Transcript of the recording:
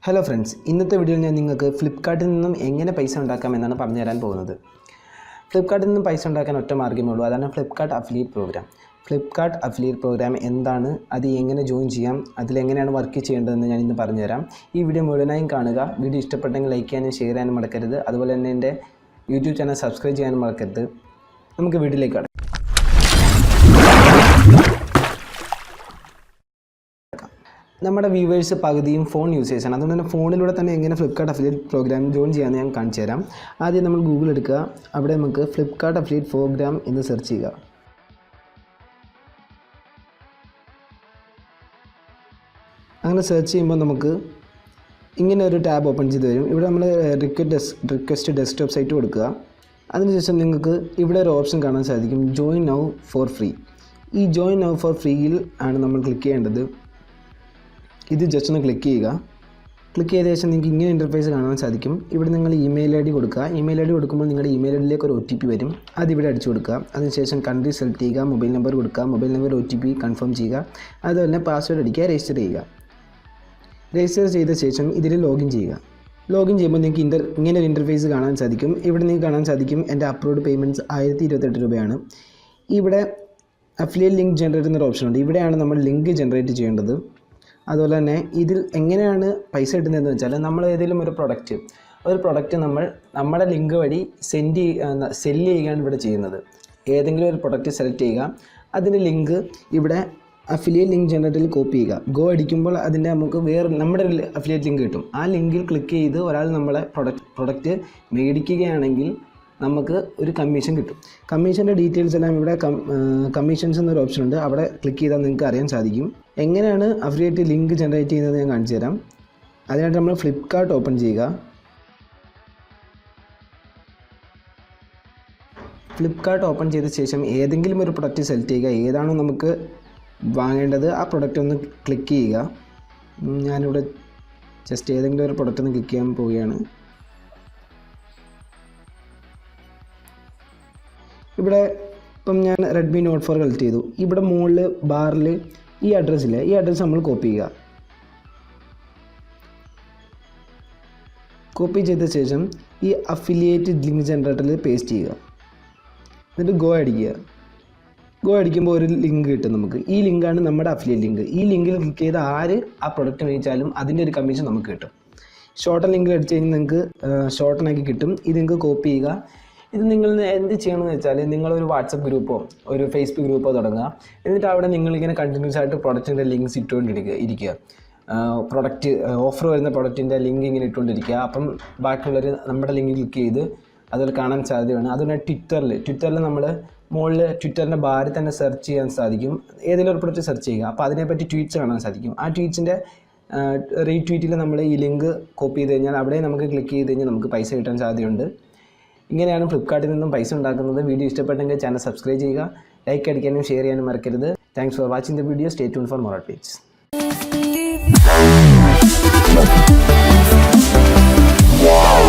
Hello friends, ഇന്നത്തെ വീഡിയോയിൽ ഞാൻ നിങ്ങൾക്ക് ഫ്ലിപ്കാർട്ടിൽ നിന്നും എങ്ങനെ പൈസ ഉണ്ടാക്കാം എന്നാണ് പറഞ്ഞു തരാൻ പോകുന്നത്. ഫ്ലിപ്കാർട്ടിൽ നിന്നും പൈസ ഉണ്ടാക്കാൻ ഒറ്റ മാർഗ്ഗമേ ഉള്ളൂ, അതാണ് Flipkart affiliate programme. Flipkart affiliate programme എന്താണ്, അത് എങ്ങനെ ജോയിൻ ചെയ്യാം, അതിലെങ്ങനെയാണ് വർക്ക് ചെയ്യേണ്ടതെന്ന് ഞാൻ ഇന്ന് പറഞ്ഞുതരാം. ഈ വീഡിയോ മുഴുവനായും കാണുക. വീഡിയോ ഇഷ്ടപ്പെട്ടെങ്കിൽ ലൈക്ക് ചെയ്യാനും ഷെയർ ചെയ്യാനും മറക്കരുത്. അതുപോലെ തന്നെ എൻ്റെ യൂട്യൂബ് ചാനൽ സബ്സ്ക്രൈബ് ചെയ്യാനും മറക്കരുത്. നമുക്ക് വീഡിയോയിലേക്ക് കടക്കാം. നമ്മുടെ വ്യൂവേഴ്സ് പകുതിയും ഫോൺ യൂസേഴ്സാണ്. അതുകൊണ്ട് തന്നെ ഫോണിലൂടെ തന്നെ എങ്ങനെ ഫ്ലിപ്കാർട്ട് അഫിലിയേറ്റ് പ്രോഗ്രാം ജോയിൻ ചെയ്യാമെന്ന് ഞാൻ കാണിച്ചു തരാം. ആദ്യം നമ്മൾ ഗൂഗിൾ എടുക്കുക. അവിടെ നമുക്ക് ഫ്ലിപ്കാർട്ട് അഫിലിയേറ്റ് പ്രോഗ്രാം എന്ന് സെർച്ച് ചെയ്യുക. അങ്ങനെ സെർച്ച് ചെയ്യുമ്പോൾ നമുക്ക് ഇങ്ങനെ ഒരു ടാബ് ഓപ്പൺ ചെയ്ത് വരും. ഇവിടെ നമ്മൾ റിക്വസ്റ്റ് ഡെസ്ക്ടോപ്പ് സൈറ്റ് കൊടുക്കുക. അതിനുശേഷം നിങ്ങൾക്ക് ഇവിടെ ഒരു ഓപ്ഷൻ കാണാൻ സാധിക്കും, ജോയിൻ നൗ ഫോർ ഫ്രീ. ഈ ജോയിൻ നൗ ഫോർ ഫ്രീയിൽ ആണ് നമ്മൾ ക്ലിക്ക് ചെയ്യേണ്ടത്. ഇത് ജസ്റ്റ് ഒന്ന് ക്ലിക്ക് ചെയ്യുക. ക്ലിക്ക് ചെയ്ത ശേഷം നിങ്ങൾക്ക് ഇങ്ങനെ ഇൻ്റർഫേസ് കാണാൻ സാധിക്കും. ഇവിടെ നിങ്ങൾ ഇമെയിൽ ഐ ഡി കൊടുക്കുക. ഇമെയിൽ ഐ ഡി കൊടുക്കുമ്പോൾ നിങ്ങളുടെ ഇമെയിൽ ഐ ഡിയിലേക്ക് ഒരു OTP വരും. അതിവിടെ അടിച്ചു കൊടുക്കുക. അതിനുശേഷം കൺട്രി സെലക്ട് ചെയ്യുക, മൊബൈൽ നമ്പർ കൊടുക്കുക, മൊബൈൽ നമ്പർ OTP കൺഫേം ചെയ്യുക. അതുപോലെ തന്നെ പാസ്വേഡ് അടിക്കുക, രജിസ്റ്റർ ചെയ്യുക. രജിസ്റ്റർ ചെയ്ത ശേഷം ഇതിൽ ലോഗിൻ ചെയ്യുക. ലോഗിൻ ചെയ്യുമ്പോൾ നിങ്ങൾക്ക് ഇങ്ങനെ ഒരു ഇൻ്റർഫേസ് കാണാൻ സാധിക്കും. ഇവിടെ നിങ്ങൾക്ക് കാണാൻ സാധിക്കും എൻ്റെ അപ്ലോഡ് പേയ്മെൻറ്റ്സ് 1028 രൂപയാണ്. ഇവിടെ അഫിലിയേറ്റ് ലിങ്ക് ജനറേറ്റ് എന്നൊരു ഓപ്ഷൻ ഉണ്ട്. ഇവിടെയാണ് നമ്മൾ ലിങ്ക് ജനറേറ്റ് ചെയ്യേണ്ടത്. അതുപോലെ തന്നെ ഇതിൽ എങ്ങനെയാണ് പൈസ കിട്ടുന്നതെന്ന് വെച്ചാൽ, നമ്മൾ ഏതെങ്കിലും ഒരു പ്രൊഡക്റ്റ് നമ്മൾ നമ്മുടെ ലിങ്ക് വഴി സെല്ല് ചെയ്യുകയാണ് ഇവിടെ ചെയ്യുന്നത്. ഏതെങ്കിലും ഒരു പ്രൊഡക്റ്റ് സെലക്ട് ചെയ്യുക, അതിൻ്റെ ലിങ്ക് ഇവിടെ അഫിലിയേറ്റ് ലിങ്ക് ജനറേറ്ററിൽ കോപ്പി ചെയ്യുക. ഗോ അടിക്കുമ്പോൾ അതിൻ്റെ നമുക്ക് നമ്മുടെ അഫിലിയേറ്റ് ലിങ്ക് കിട്ടും. ആ ലിങ്കിൽ ക്ലിക്ക് ചെയ്ത് ഒരാൾ നമ്മളെ പ്രൊഡക്റ്റ് മേടിക്കുകയാണെങ്കിൽ നമുക്ക് ഒരു കമ്മീഷൻ കിട്ടും. കമ്മീഷൻ്റെ ഡീറ്റെയിൽസ് എല്ലാം ഇവിടെ കമ്മീഷൻസ് എന്നൊരു ഓപ്ഷൻ ഉണ്ട്. അവിടെ ക്ലിക്ക് ചെയ്താൽ നിങ്ങൾക്ക് അറിയാൻ സാധിക്കും. എങ്ങനെയാണ് അഫിലിയേറ്റ് ലിങ്ക് ജനറേറ്റ് ചെയ്യുന്നത് ഞാൻ കാണിച്ചു തരാം. അതിനായിട്ട് നമ്മൾ ഫ്ലിപ്കാർട്ട് ഓപ്പൺ ചെയ്യുക. ഫ്ലിപ്കാർട്ട് ഓപ്പൺ ചെയ്ത ശേഷം ഏതെങ്കിലും ഒരു പ്രൊഡക്റ്റ് സെലക്ട് ചെയ്യുക. ഏതാണോ നമുക്ക് വാങ്ങേണ്ടത് ആ പ്രൊഡക്റ്റ് ഒന്ന് ക്ലിക്ക് ചെയ്യുക. ഞാനിവിടെ ജസ്റ്റ് ഏതെങ്കിലും ഒരു പ്രൊഡക്റ്റ് ഒന്ന് ക്ലിക്ക് ചെയ്യാൻ പോവുകയാണ്. ഇവിടെ ഇപ്പം ഞാൻ റെഡ്മി നോട്ട് 4 കളക്ട് ചെയ്തു. ഇവിടെ മുകളിൽ ബാറിൽ ഈ അഡ്രസ്സില്ലേ, ഈ അഡ്രസ്സ് നമ്മൾ കോപ്പി ചെയ്യുക. കോപ്പി ചെയ്ത ശേഷം ഈ അഫിലിയേറ്റ് ലിങ്ക് ജനറേറ്ററിൽ പേസ്റ്റ് ചെയ്യുക. എന്നിട്ട് ഗോ അടിക്കുക. ഗോ അടിക്കുമ്പോൾ ഒരു ലിങ്ക് കിട്ടും നമുക്ക്. ഈ ലിങ്കാണ് നമ്മുടെ അഫിലിയേറ്റ് ലിങ്ക്. ഈ ലിങ്കിൽ ക്ലിക്ക് ചെയ്ത് ആര് ആ പ്രൊഡക്റ്റ് മേടിച്ചാലും അതിൻ്റെ ഒരു കമ്മീഷൻ നമുക്ക് കിട്ടും. ഷോർട്ടൻ ലിങ്ക് അടിച്ച് കഴിഞ്ഞാൽ നിങ്ങൾക്ക് ഷോർട്ടനാക്കി കിട്ടും. ഇത് നിങ്ങൾക്ക് കോപ്പി ചെയ്യുക. ഇത് നിങ്ങൾ എന്ത് ചെയ്യണമെന്ന് വെച്ചാൽ, നിങ്ങളൊരു വാട്സപ്പ് ഗ്രൂപ്പോ ഒരു ഫേസ്ബുക്ക് ഗ്രൂപ്പോ തുടങ്ങുക. എന്നിട്ട് അവിടെ നിങ്ങളിങ്ങനെ കണ്ടിന്യൂസ് ആയിട്ട് പ്രൊഡക്റ്റിൻ്റെ ലിങ്ക്സ് ഇരിക്കുക. പ്രൊഡക്റ്റ് ഓഫർ വരുന്ന പ്രൊഡക്റ്റിൻ്റെ ലിങ്ക് ഇങ്ങനെ ഇട്ടുകൊണ്ടിരിക്കുക. അപ്പം ബാക്കിയുള്ളവർ നമ്മുടെ ലിങ്ക് ക്ലിക്ക് ചെയ്ത് അതിൽ കാണാൻ സാധ്യതയാണ്. അതുപോലെ ട്വിറ്ററിൽ നമ്മൾ മുകളിൽ ട്വിറ്ററിൻ്റെ ബാറിൽ തന്നെ സെർച്ച് ചെയ്യാൻ സാധിക്കും. ഏതെങ്കിലും ഒരു പ്രൊഡക്റ്റ് സെർച്ച് ചെയ്യുക. അപ്പോൾ അതിനെപ്പറ്റി ട്വീറ്റ്സ് കാണാൻ സാധിക്കും. ആ ട്വീറ്റ്സിൻ്റെ റീട്വീറ്റിൽ നമ്മൾ ഈ ലിങ്ക് കോപ്പി ചെയ്ത് കഴിഞ്ഞാൽ അവിടെ നമുക്ക് ക്ലിക്ക് ചെയ്ത് കഴിഞ്ഞാൽ നമുക്ക് പൈസ കിട്ടാൻ സാധ്യതയുണ്ട്. ഇങ്ങനെയാണ് ഫ്ലിപ്കാർട്ടിൽ നിന്നും പൈസ ഉണ്ടാക്കുന്നത്. വീഡിയോ ഇഷ്ടപ്പെട്ടെങ്കിൽ ചാനൽ സബ്സ്ക്രൈബ് ചെയ്യുക, ലൈക്ക് അടിക്കാനും ഷെയർ ചെയ്യാനും മറക്കരുത്. Thanks for watching the video. Stay tune for more updates. Wow.